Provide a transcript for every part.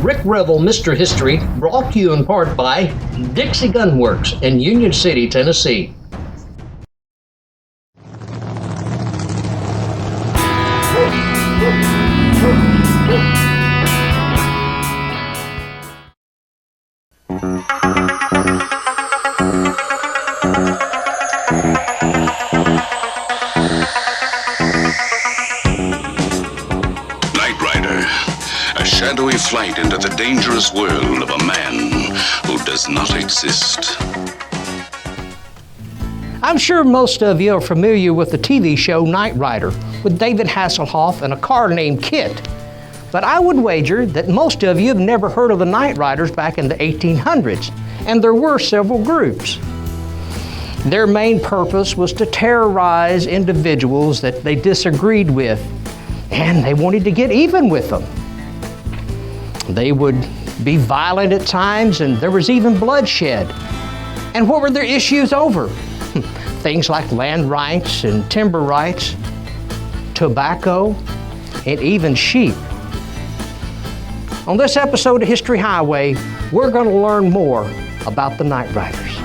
Rick Revel, Mr. History, brought to you in part by Dixie Gun Works in Union City, Tennessee. Shadowy flight into the dangerous world of a man who does not exist. I'm sure most of you are familiar with the TV show Knight Rider with David Hasselhoff and a car named KITT. But I would wager that most of you have never heard of the Knight Riders back in the 1800s, and there were several groups. Their main purpose was to terrorize individuals that they disagreed with, and they wanted to get even with them. They would be violent at times, and there was even bloodshed. And what were their issues over? Things like land rights and timber rights, tobacco, and even sheep. On this episode of History Highway, we're going to learn more about the Knight Riders.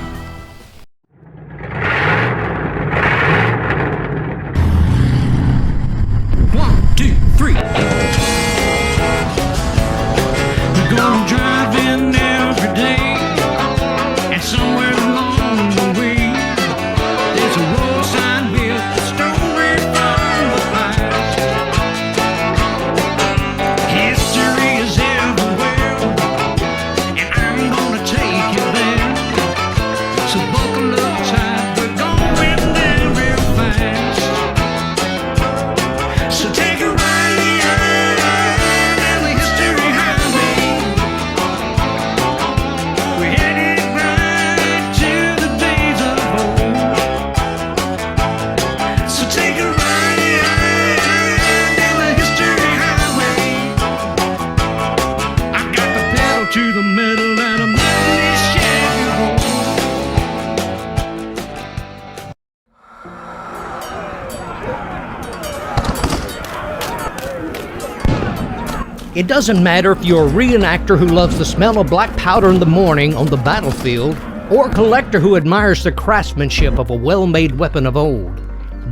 It doesn't matter if you're a reenactor who loves the smell of black powder in the morning on the battlefield, or a collector who admires the craftsmanship of a well-made weapon of old.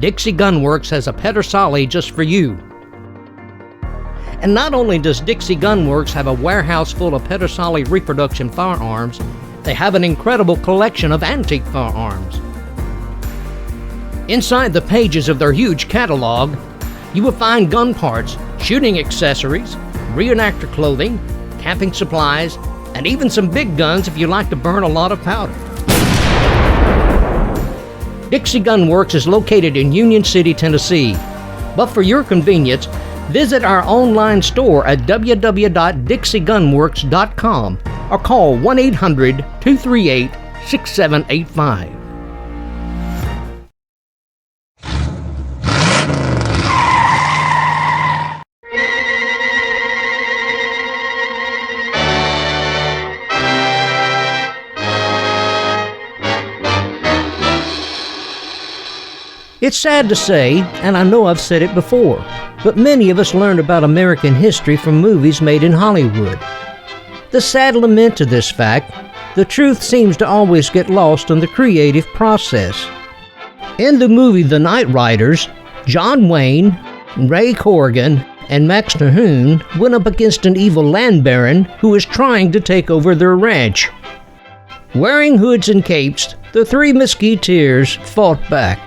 Dixie Gun Works has a Pedersoli just for you. And not only does Dixie Gun Works have a warehouse full of Pedersoli reproduction firearms, they have an incredible collection of antique firearms. Inside the pages of their huge catalog, you will find gun parts, shooting accessories, reenactor clothing, camping supplies, and even some big guns if you like to burn a lot of powder. Dixie Gun Works is located in Union City, Tennessee. But for your convenience, visit our online store at www.dixiegunworks.com or call 1-800-238-6785. It's sad to say, and I know I've said it before, but many of us learned about American history from movies made in Hollywood. The sad lament to this fact, the truth seems to always get lost in the creative process. In the movie The Knight Riders, John Wayne, Ray Corrigan, and Max Terhune went up against an evil land baron who was trying to take over their ranch. Wearing hoods and capes, the three musketeers fought back.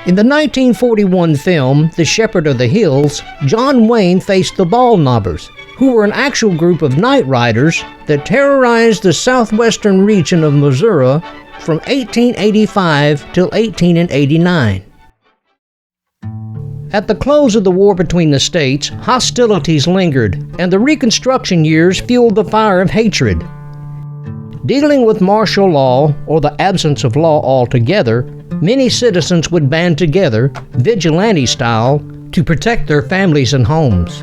In the 1941 film, The Shepherd of the Hills, John Wayne faced the Ball Knobbers, who were an actual group of night riders that terrorized the southwestern region of Missouri from 1885 till 1889. At the close of the war between the states, hostilities lingered, and the Reconstruction years fueled the fire of hatred. Dealing with martial law, or the absence of law altogether, many citizens would band together, vigilante style, to protect their families and homes.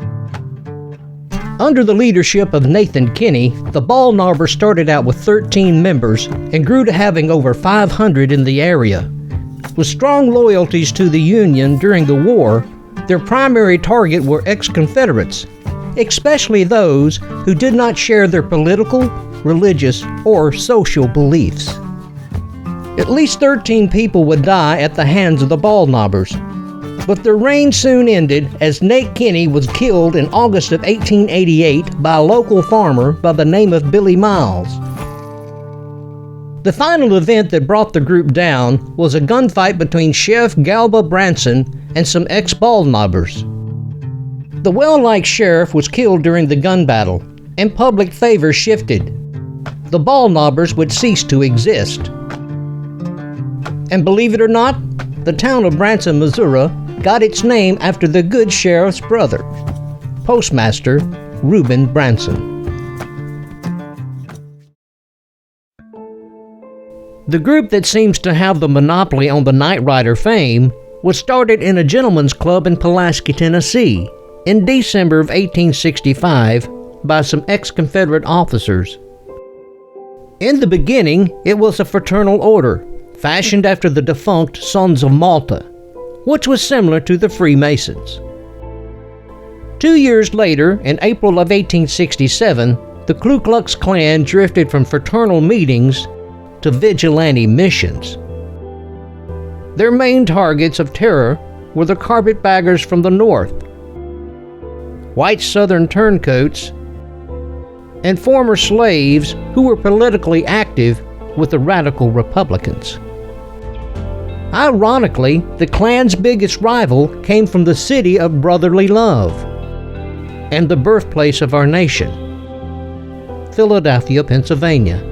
Under the leadership of Nathan Kinney, the Ball Knobbers started out with 13 members and grew to having over 500 in the area. With strong loyalties to the Union during the war, their primary target were ex-Confederates. especially those who did not share their political, religious, or social beliefs. At least 13 people would die at the hands of the Baldknobbers, but their reign soon ended as Nate Kinney was killed in August of 1888 by a local farmer by the name of Billy Miles. The final event that brought the group down was a gunfight between Sheriff Galba Branson and some ex-Baldknobbers. The well-liked sheriff was killed during the gun battle, and public favor shifted. The Baldknobbers would cease to exist. And believe it or not, the town of Branson, Missouri, got its name after the good sheriff's brother, Postmaster Reuben Branson. The group that seems to have the monopoly on the Night Rider fame was started in a gentleman's club in Pulaski, Tennessee, in December of 1865 by some ex-Confederate officers. In the beginning, it was a fraternal order, fashioned after the defunct Sons of Malta, which was similar to the Freemasons. 2 years later, in April of 1867, the Ku Klux Klan drifted from fraternal meetings to vigilante missions. Their main targets of terror were the carpetbaggers from the north, white Southern turncoats, and former slaves who were politically active with the radical Republicans. Ironically, the Klan's biggest rival came from the city of brotherly love and the birthplace of our nation, Philadelphia, Pennsylvania.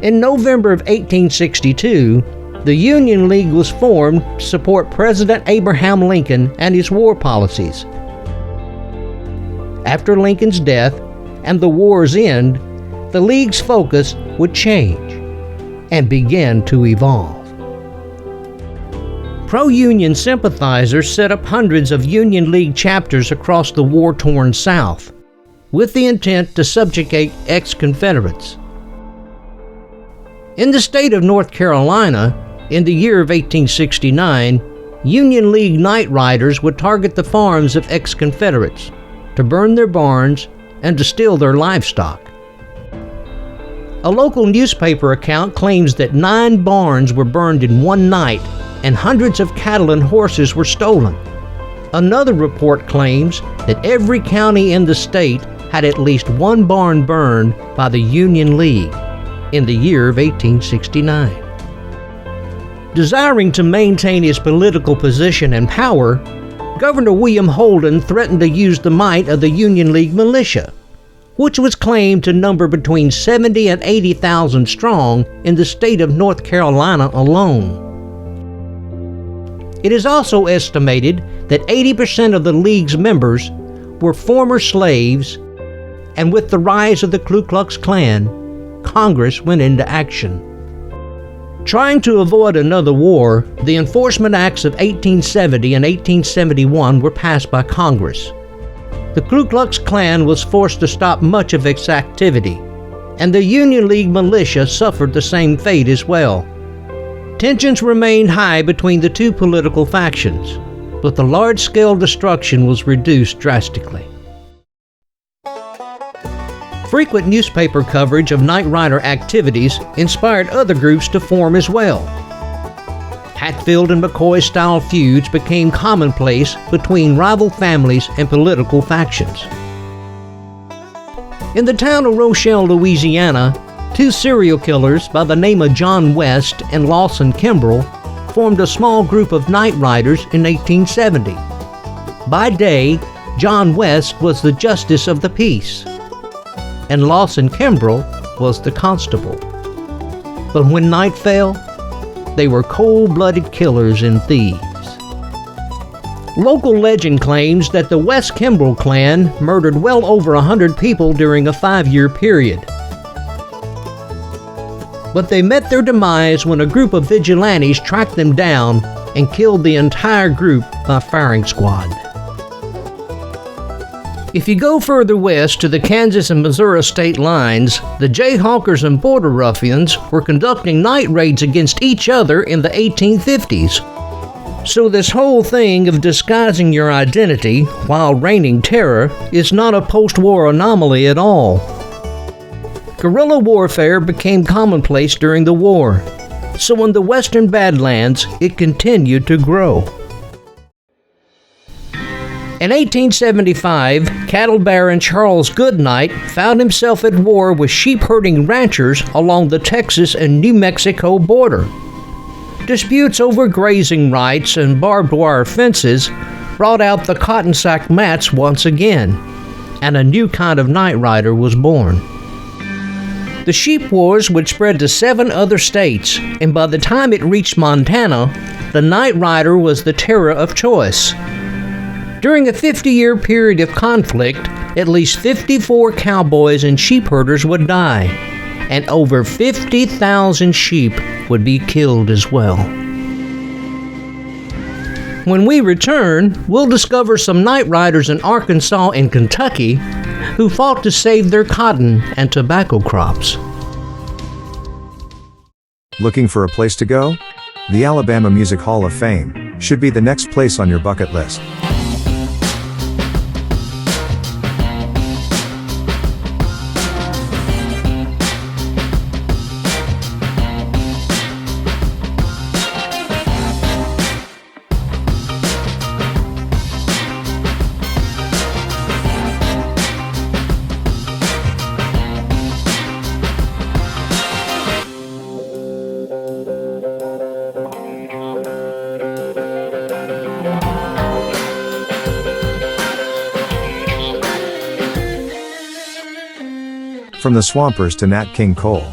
In November of 1862, the Union League was formed to support President Abraham Lincoln and his war policies. After Lincoln's death and the war's end, the League's focus would change and begin to evolve. Pro-Union sympathizers set up hundreds of Union League chapters across the war-torn South, with the intent to subjugate ex-Confederates. In the state of North Carolina, in the year of 1869, Union League Night Riders would target the farms of ex-Confederates to burn their barns and to steal their livestock. A local newspaper account claims that 9 barns were burned in one night and hundreds of cattle and horses were stolen. Another report claims that every county in the state had at least one barn burned by the Union League in the year of 1869. Desiring to maintain his political position and power, Governor William Holden threatened to use the might of the Union League militia, which was claimed to number between 70 and 80,000 strong in the state of North Carolina alone. It is also estimated that 80% of the League's members were former slaves, and with the rise of the Ku Klux Klan, Congress went into action. Trying to avoid another war, the Enforcement Acts of 1870 and 1871 were passed by Congress. The Ku Klux Klan was forced to stop much of its activity, and the Union League militia suffered the same fate as well. Tensions remained high between the two political factions, but the large-scale destruction was reduced drastically. Frequent newspaper coverage of Night Rider activities inspired other groups to form as well. Hatfield and McCoy-style feuds became commonplace between rival families and political factions. In the town of Rochelle, Louisiana, 2 serial killers by the name of John West and Lawson Kimbrell formed a small group of Night Riders in 1870. By day, John West was the justice of the peace, and Lawson Kimbrell was the constable. But when night fell, they were cold-blooded killers and thieves. Local legend claims that the West Kimbrell clan murdered well over 100 people during a 5-year period. But they met their demise when a group of vigilantes tracked them down and killed the entire group by firing squad. If you go further west to the Kansas and Missouri state lines, the Jayhawkers and Border Ruffians were conducting night raids against each other in the 1850s. So this whole thing of disguising your identity while reigning terror is not a post-war anomaly at all. Guerrilla warfare became commonplace during the war, so in the Western Badlands, it continued to grow. In 1875, cattle baron Charles Goodnight found himself at war with sheep-herding ranchers along the Texas and New Mexico border. Disputes over grazing rights and barbed wire fences brought out the cotton sack mats once again, and a new kind of night rider was born. The sheep wars would spread to 7 other states, and by the time it reached Montana, the night rider was the terror of choice. During a 50-year period of conflict, at least 54 cowboys and sheep herders would die, and over 50,000 sheep would be killed as well. When we return, we'll discover some night riders in Arkansas and Kentucky who fought to save their cotton and tobacco crops. Looking for a place to go? The Alabama Music Hall of Fame should be the next place on your bucket list. From the Swampers to Nat King Cole.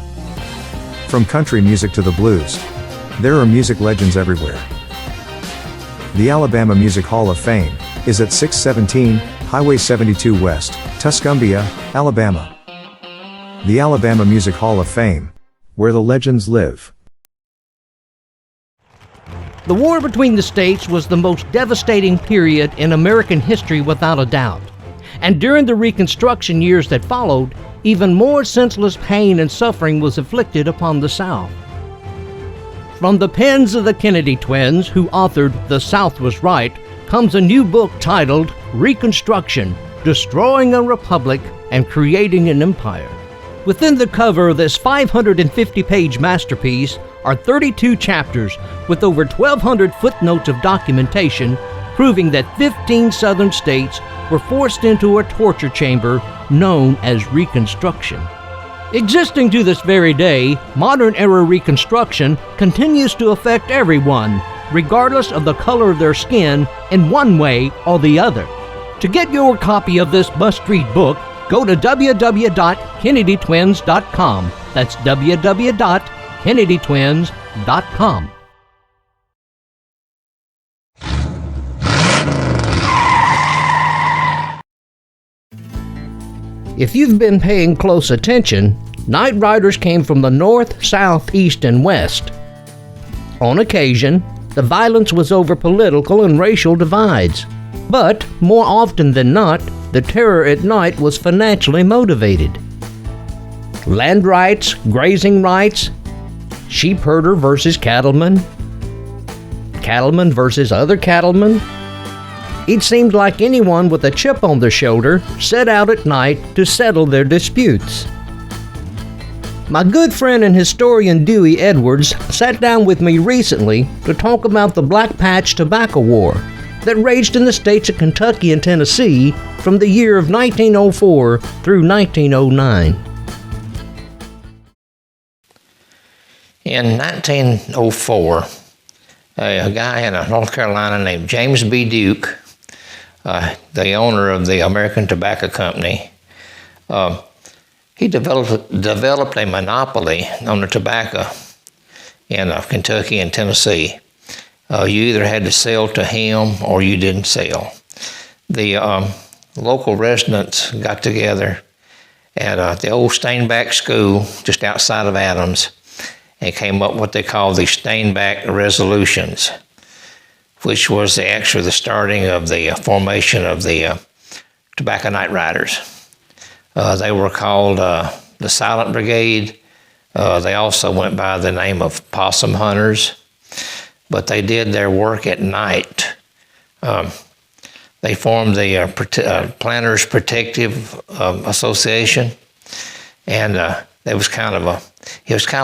From country music to the blues. There are music legends everywhere. The Alabama Music Hall of Fame is at 617 Highway 72 West, Tuscumbia, Alabama. The Alabama Music Hall of Fame, where the legends live. The war between the states was the most devastating period in American history without a doubt. And during the Reconstruction years that followed, even more senseless pain and suffering was inflicted upon the South. From the pens of the Kennedy twins, who authored The South Was Right, comes a new book titled Reconstruction: Destroying a Republic and Creating an Empire. Within the cover of this 550-page masterpiece are 32 chapters with over 1,200 footnotes of documentation proving that 15 southern states were forced into a torture chamber known as Reconstruction. Existing to this very day, modern-era Reconstruction continues to affect everyone, regardless of the color of their skin, in one way or the other. To get your copy of this must-read book, go to www.kennedytwins.com. That's www.kennedytwins.com. If you've been paying close attention, night riders came from the north, south, east, and west. On occasion, the violence was over political and racial divides. But, more often than not, the terror at night was financially motivated. Land rights, grazing rights, sheep herder versus cattleman, cattleman versus other cattlemen. It seemed like anyone with a chip on their shoulder set out at night to settle their disputes. My good friend and historian Dewey Edwards sat down with me recently to talk about the Black Patch Tobacco War that raged in the states of Kentucky and Tennessee from the year of 1904 through 1909. In 1904, a guy in North Carolina named James B. Duke, the owner of the American Tobacco Company, he developed a monopoly on the tobacco in Kentucky and Tennessee. You either had to sell to him or you didn't sell. The local residents got together at the old Steinbach School just outside of Adams and came up with what they call the Steinbach Resolutions, which was actually the starting of the formation of the Tobacco Night Riders. They were called the Silent Brigade. They also went by the name of Possum Hunters. but they did their work at night. They formed the Planters Protective Association, and it was kind of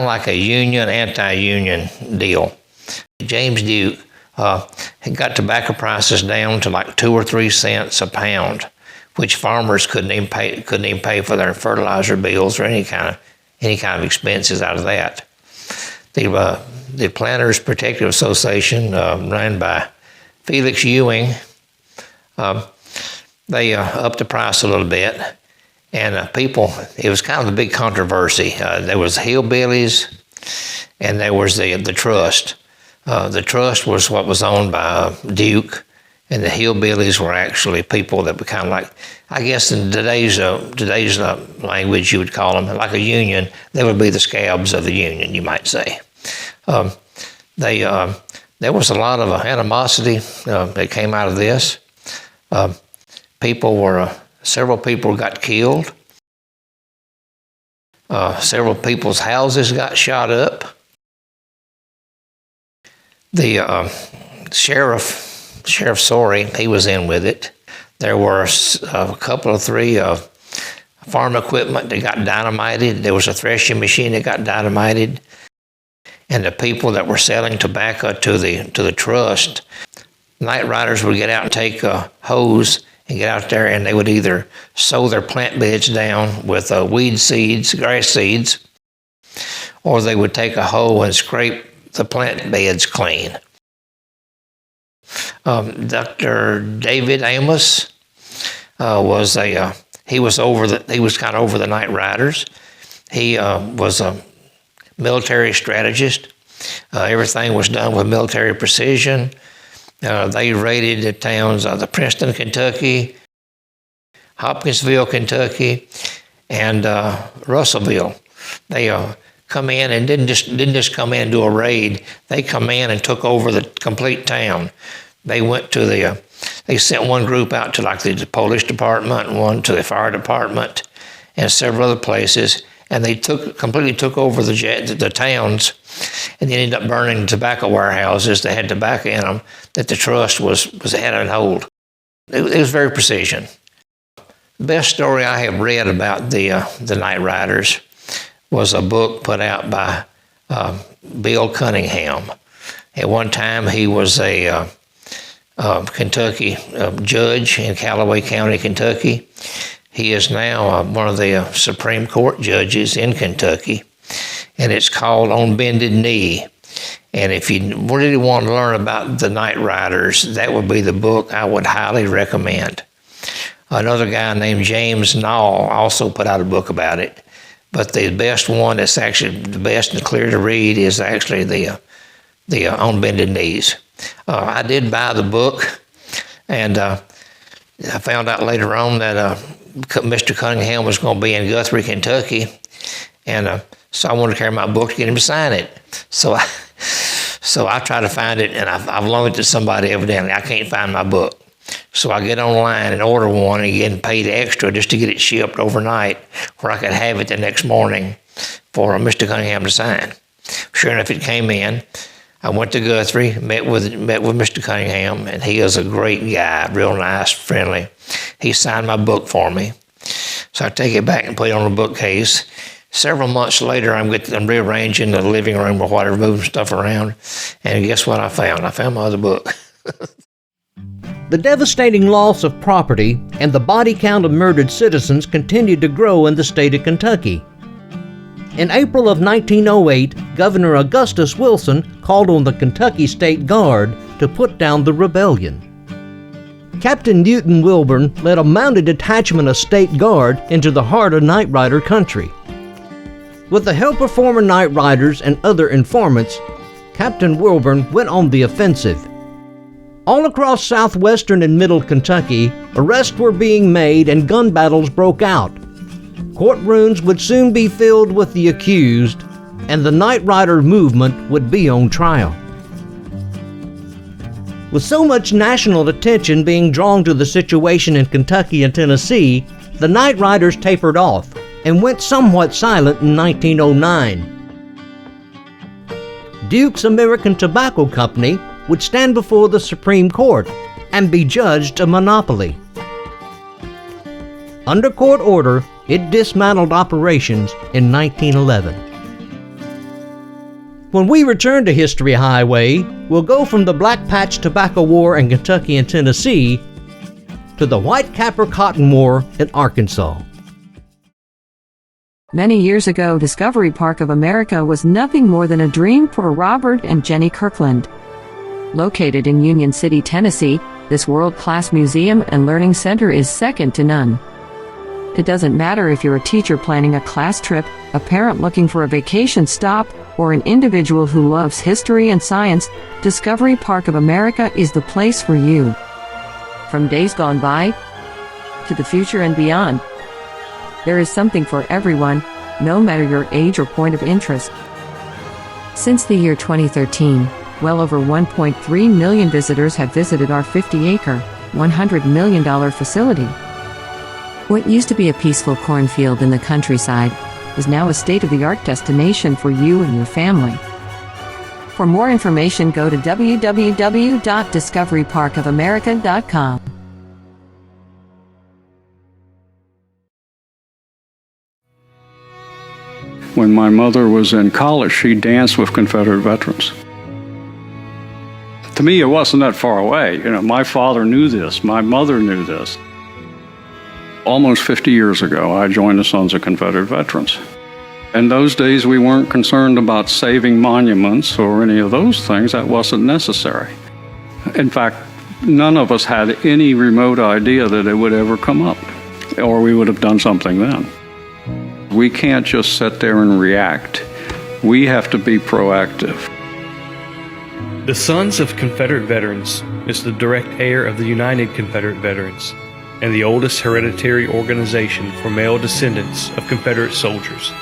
like a union, anti-union deal. James Duke had got tobacco prices down to like 2 or 3 cents a pound, which farmers couldn't even pay for their fertilizer bills or any kind of expenses out of that. The Planters Protective Association, run by Felix Ewing, they upped the price a little bit, and it was kind of a big controversy. There was hillbillies, and there was the trust. The trust was what was owned by Duke, and the hillbillies were actually people that were kind of like, I guess in today's language you would call them like a union. They would be the scabs of the union, you might say. There was a lot of animosity that came out of this. Several people got killed. Several people's houses got shot up. The Sheriff Sorey, he was in with it. There were a couple of 3 farm equipment that got dynamited. There was a threshing machine that got dynamited. And the people that were selling tobacco to the trust, night riders would get out and take a hose and get out there, and they would either sow their plant beds down with weed seeds, grass seeds, or they would take a hoe and scrape the plant beds clean. Dr. David Amos was kind of over the night riders. He was a military strategist. Everything was done with military precision. They raided the towns of Princeton, Kentucky, Hopkinsville, Kentucky, and Russellville. They come in and didn't just come in and do a raid. They come in and took over the complete town. They went to they sent one group out to like the police department, one to the fire department, and several other places. And they completely took over the towns, and they ended up burning tobacco warehouses that had tobacco in them that the trust was had on hold. It was very precision. The best story I have read about the Night Riders was a book put out by Bill Cunningham. At one time, he was a Kentucky judge in Callaway County, Kentucky. He is now one of the Supreme Court judges in Kentucky, and it's called On Bended Knee. And if you really want to learn about the Night Riders, that would be the book I would highly recommend. Another guy named James Nall also put out a book about it, but the best one that's actually the best and clear to read is actually the On Bended Knees. I did buy the book, and I found out later on that Mr. Cunningham was going to be in Guthrie, Kentucky, and so I wanted to carry my book to get him to sign it. So I tried to find it, and I've loaned it to somebody evidently. I can't find my book. So I get online and order one and get paid extra just to get it shipped overnight where I could have it the next morning for Mr. Cunningham to sign. Sure enough, it came in. I went to Guthrie, met with Mr. Cunningham, and he is a great guy, real nice, friendly. He signed my book for me. So I take it back and put it on the bookcase. Several months later, I'm rearranging the living room or whatever, moving stuff around, and guess what I found? I found my other book. The devastating loss of property and the body count of murdered citizens continued to grow in the state of Kentucky. In April of 1908, Governor Augustus Wilson called on the Kentucky State Guard to put down the rebellion. Captain Newton Wilburn led a mounted detachment of State Guard into the heart of Night Rider country. With the help of former Night Riders and other informants, Captain Wilburn went on the offensive. All across southwestern and middle Kentucky, arrests were being made and gun battles broke out. Courtrooms would soon be filled with the accused, and the Night Rider movement would be on trial. With so much national attention being drawn to the situation in Kentucky and Tennessee, the Night Riders tapered off and went somewhat silent in 1909. Duke's American Tobacco Company would stand before the Supreme Court and be judged a monopoly. Under court order, it dismantled operations in 1911. When we return to History Highway, we'll go from the Black Patch Tobacco War in Kentucky and Tennessee to the White Capper Cotton War in Arkansas. Many years ago, Discovery Park of America was nothing more than a dream for Robert and Jenny Kirkland. Located in Union City, Tennessee, this world-class museum and learning center is second to none. It doesn't matter if you're a teacher planning a class trip, a parent looking for a vacation stop, or an individual who loves history and science, Discovery Park of America is the place for you. From days gone by to the future and beyond, there is something for everyone, no matter your age or point of interest. Since the year 2013, well over 1.3 million visitors have visited our 50-acre, $100 million facility. What used to be a peaceful cornfield in the countryside is now a state-of-the-art destination for you and your family. For more information, go to www.discoveryparkofamerica.com. When my mother was in college, she danced with Confederate veterans. To me, it wasn't that far away. My father knew this. My mother knew this. Almost 50 years ago, I joined the Sons of Confederate Veterans. In those days, we weren't concerned about saving monuments or any of those things. That wasn't necessary. In fact, none of us had any remote idea that it would ever come up, or we would have done something then. We can't just sit there and react. We have to be proactive. The Sons of Confederate Veterans is the direct heir of the United Confederate Veterans and the oldest hereditary organization for male descendants of Confederate soldiers.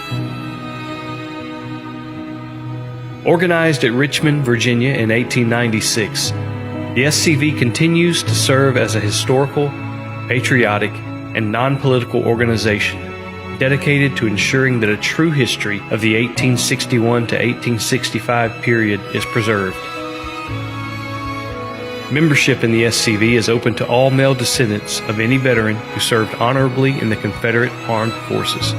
Organized at Richmond, Virginia in 1896, the SCV continues to serve as a historical, patriotic, and non-political organization dedicated to ensuring that a true history of the 1861 to 1865 period is preserved. Membership in the SCV is open to all male descendants of any veteran who served honorably in the Confederate Armed Forces.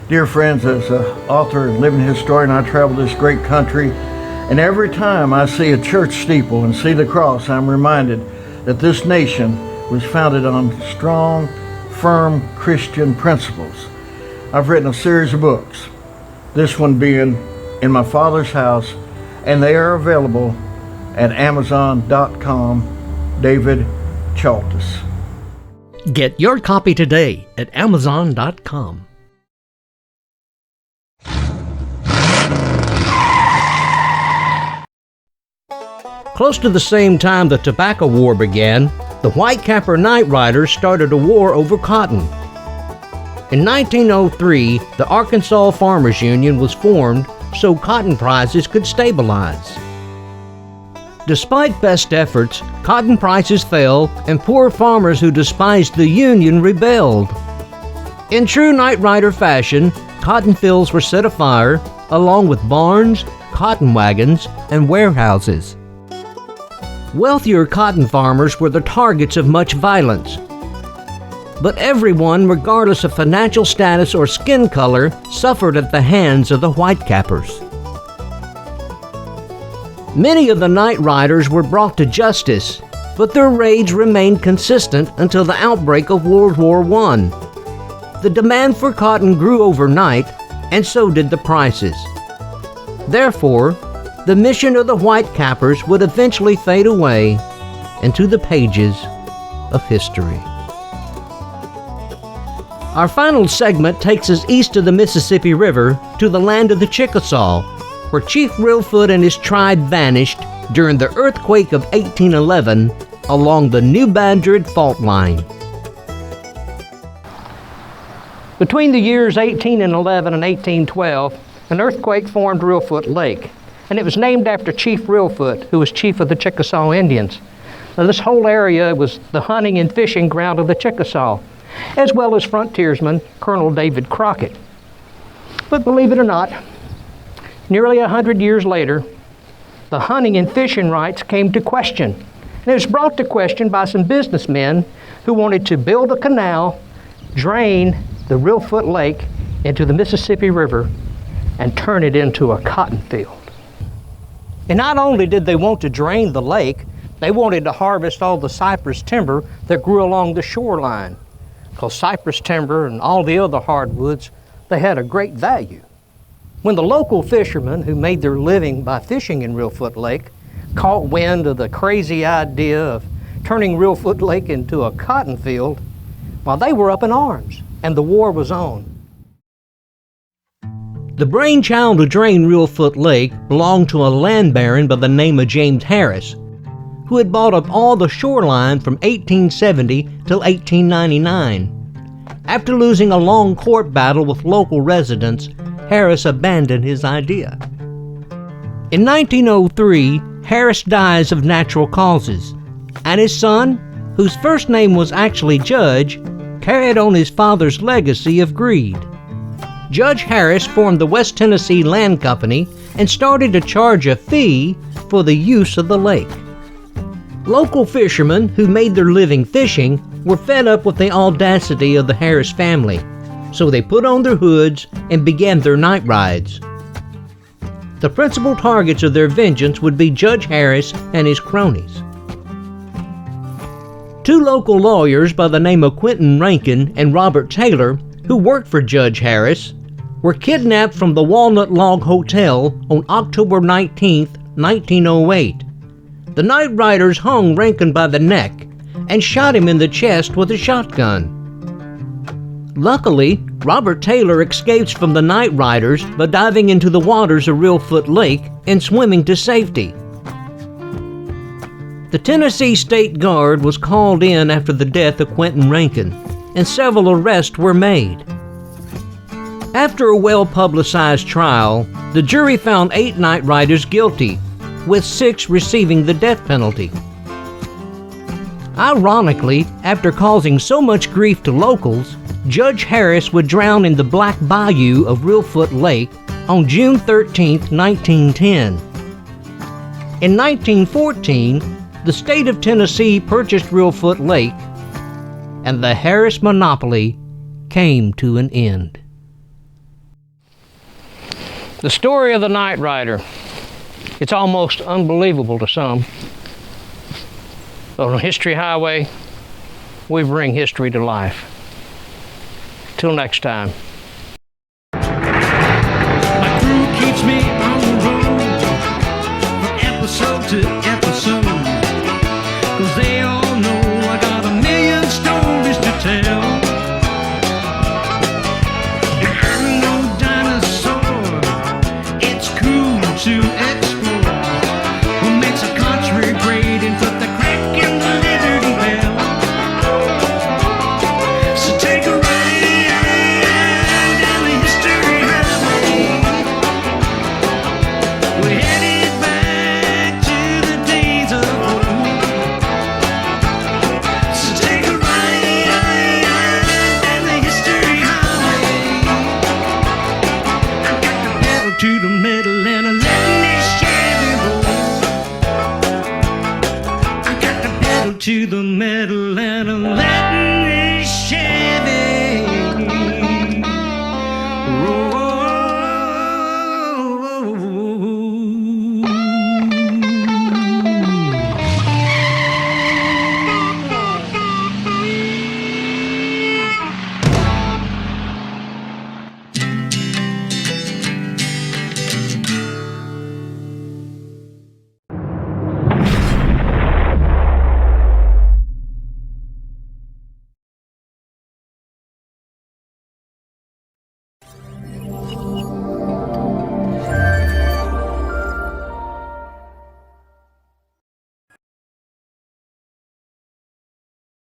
Dear friends, as an author and living historian, I travel this great country, and every time I see a church steeple and see the cross, I'm reminded that this nation was founded on strong, firm Christian principles. I've written a series of books, this one being In My Father's House, and they are available at Amazon.com. David Chaltis. Get your copy today at Amazon.com. Close to the same time the Tobacco War began, the White Capper Night Riders started a war over cotton. In 1903, the Arkansas Farmers Union was formed so cotton prices could stabilize. Despite best efforts, cotton prices fell and poor farmers who despised the Union rebelled. In true Night Rider fashion, cotton fields were set afire, along with barns, cotton wagons, and warehouses. Wealthier cotton farmers were the targets of much violence. But everyone, regardless of financial status or skin color, suffered at the hands of the White Cappers. Many of the Night Riders were brought to justice, but their raids remained consistent until the outbreak of World War I. The demand for cotton grew overnight, and so did the prices. Therefore, the mission of the White Cappers would eventually fade away into the pages of history. Our final segment takes us east of the Mississippi River to the land of the Chickasaw, where Chief Reelfoot and his tribe vanished during the earthquake of 1811 along the New Madrid fault line. Between the years 1811 and 1812, an earthquake formed Reelfoot Lake, and it was named after Chief Reelfoot, who was chief of the Chickasaw Indians. Now, this whole area was the hunting and fishing ground of the Chickasaw, as well as frontiersman Colonel David Crockett. But believe it or not, Nearly 100 years later, the hunting and fishing rights came to question. And it was brought to question by some businessmen who wanted to build a canal, drain the Reelfoot Lake into the Mississippi River, and turn it into a cotton field. And not only did they want to drain the lake, they wanted to harvest all the cypress timber that grew along the shoreline. Because cypress timber and all the other hardwoods, they had a great value. When the local fishermen who made their living by fishing in Reelfoot Lake caught wind of the crazy idea of turning Reelfoot Lake into a cotton field, well, they were up in arms, and the war was on. The brainchild to drain Reelfoot Lake belonged to a land baron by the name of James Harris, who had bought up all the shoreline from 1870 till 1899. After losing a long court battle with local residents, Harris abandoned his idea. In 1903, Harris dies of natural causes, and his son, whose first name was actually Judge, carried on his father's legacy of greed. Judge Harris formed the West Tennessee Land Company and started to charge a fee for the use of the lake. Local fishermen who made their living fishing were fed up with the audacity of the Harris family, so they put on their hoods and began their night rides. The principal targets of their vengeance would be Judge Harris and his cronies. Two local lawyers by the name of Quentin Rankin and Robert Taylor, who worked for Judge Harris, were kidnapped from the Walnut Log Hotel on October 19, 1908. The night riders hung Rankin by the neck and shot him in the chest with a shotgun. Luckily, Robert Taylor escapes from the night riders by diving into the waters of Reelfoot Lake and swimming to safety. The Tennessee State Guard was called in after the death of Quentin Rankin, and several arrests were made. After a well-publicized trial, the jury found 8 night riders guilty, with 6 receiving the death penalty. Ironically, after causing so much grief to locals, Judge Harris would drown in the Black Bayou of Reelfoot Lake on June 13, 1910. In 1914, the state of Tennessee purchased Reelfoot Lake, and the Harris monopoly came to an end. The story of the night rider. It's almost unbelievable to some. On History Highway, we bring history to life. Till next time.